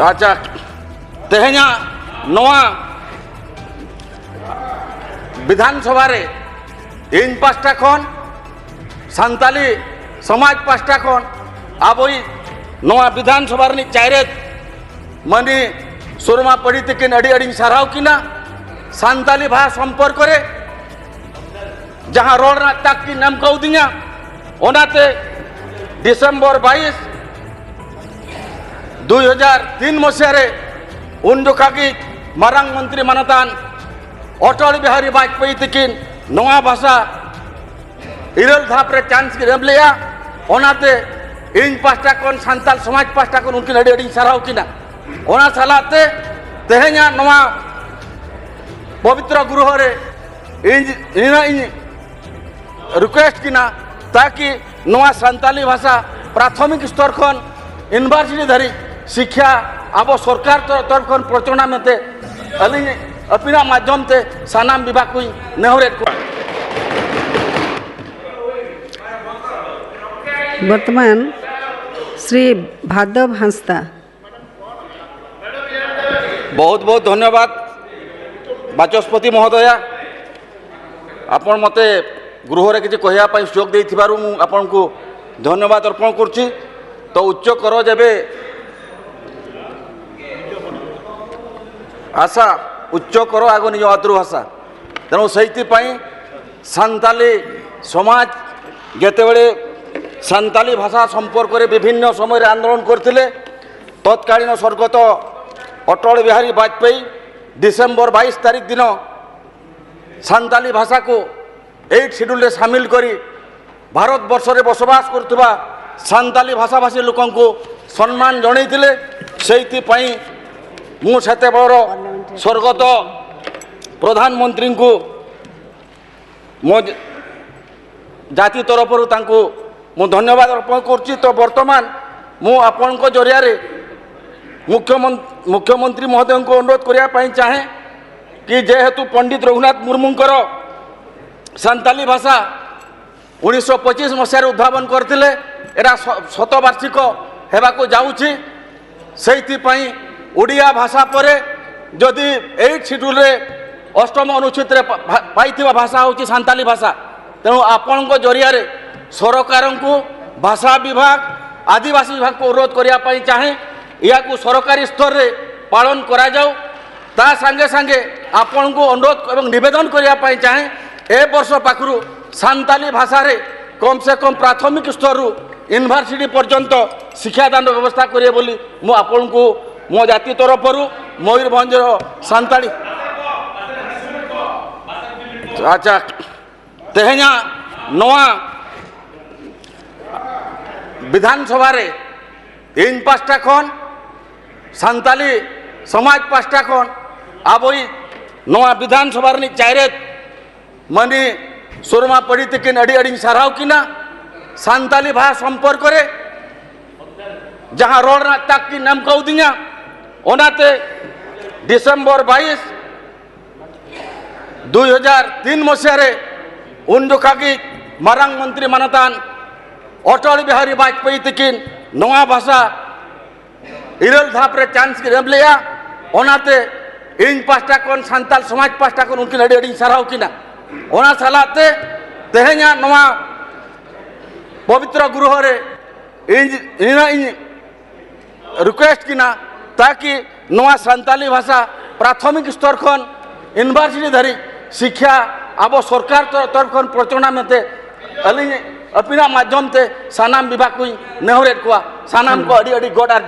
अच्छा तेहना नवा विधानसभा रे इन पास्टा खन सान्ताली समाज पास्टा खन अब नवा विधानसभा रे चारे मनी सुरमा पड़ी तकिन अड़ी अड़ी साराव किना सान्ताली भाषा संपर्क रे जहाँ रोड ना तक की नाम कौ दिया ओनाते डिसेम्बर 22 2003 मसीह उन जोखा की मारांग मंत्री मानतान अटल बिहारी वाजपेयी तकिन नवा भाषा इरल धापरे चांस की रेम लिया ओनाते इन पास्टा कौन सान्ताल समाज पास्टा कौन उनकी अड़ी अड़ी साराव किना ओना सालाते तेहना नवा पवित्र गृह रे इन रिक्वेस्ट किना ताकि नवा सान्ताली भाषा प्राथमिक स्तर खन यूनिवर्सिटी धरी शिक्षा अब सरकार तरफ खन प्रचना में अली अपना माध्यम से सानाम विभाग को नेहरे वर्तमान श्री भादव हांसदा बहुत बहुत धन्यवाद बाचस्पति महोदया आपण मते गृह रे किसी कहवाई सुयोग देथिबारु मु आपन को धन्यवाद अर्पण करछि। तो उच्च कर जेबे आशा उच्च कर आग निज मातृभाषा तेणु से सान्ताली समाज जेतेबेले सान्ताली भाषा संपर्क में विभिन्न समय आंदोलन करते तत्कालीन स्वर्गत अटल बिहारी वाजपेयी डिसेम्बर 22 तारीख दिन सान्ताली भाषा को 8 शेड्यूल रे सामिल करी भारत वर्ष रे बसवास करथुबा सान्ताली भाषाभाषी लोक को सम्मान जनईतिले सेति पई मु सेते बड़ स्वर्गत प्रधानमंत्री को मो जाति तरफ मु धन्यवाद अर्पण करछि। तो वर्तमान मु आपण को जरिया रे मुख्यमंत्री महोदय को अनुरोध करने चाहे कि जेहेतु पंडित रघुनाथ मुर्मूंकर सान्ताली भाषा 1925 मसीह उद्भावन करते एरा शतवार्षिक हेबाको जाउछि सेइथिपई ओडिया भाषा परे जदि 8 शेड्यूल रे अष्टम अनुच्छेद रे पाइथिबा भाषा होछि सान्ताली भाषा तेणु आपण को जरिया रे सरकार को भाषा विभाग आदिवासी विभाग को अनुरोध करने चाहे या को सरकारी स्तर रे पालन करा जाऊ ता संगे संगे आपण को अनुरोध एवं निवेदन करने चाहे ए वर्ष पाखरु सान्ताली भाषा रे कम से कम प्राथमिक स्तर रु यूनिवर्सिटी पर्यंत शिक्षादान व्यवस्था करिए बोली मु आपण को मो जाति तरफ मयूरभंज सान्ताली अच्छा तेहना नवा विधानसभा रे इन पास्टा खन सान्ताली समाज पास्टा खन अब नवा विधानसभा रे चारे मनी सुरमा पड़ी तकिन अड़ी अड़ी साराव किना सान्ताली भाषा संपर्क रे जहाँ रोड ना तक की नाम कौ दिया ओनाते डिसेम्बर 22 2003 मसीह उन जोखा की मारांग मंत्री मानतान अटल बिहारी वाजपेयी तकिन नवा भाषा इरल धापरे चांस की रेम लिया ओनाते इन पास्टा कौन सान्ताल समाज पास्टा कौन उनकी अड़ी अड़ी साराव किना ओना सालाते तेहना नवा पवित्र गृह रे इन रिक्वेस्ट किना ताकि नवा सान्ताली भाषा प्राथमिक स्तर खन यूनिवर्सिटी धरी शिक्षा अब सरकार तरफ खन प्रचना में अली अपना माध्यम से सानाम विभाग को नेहरे सानाम को अड़ी अड़ी गड आर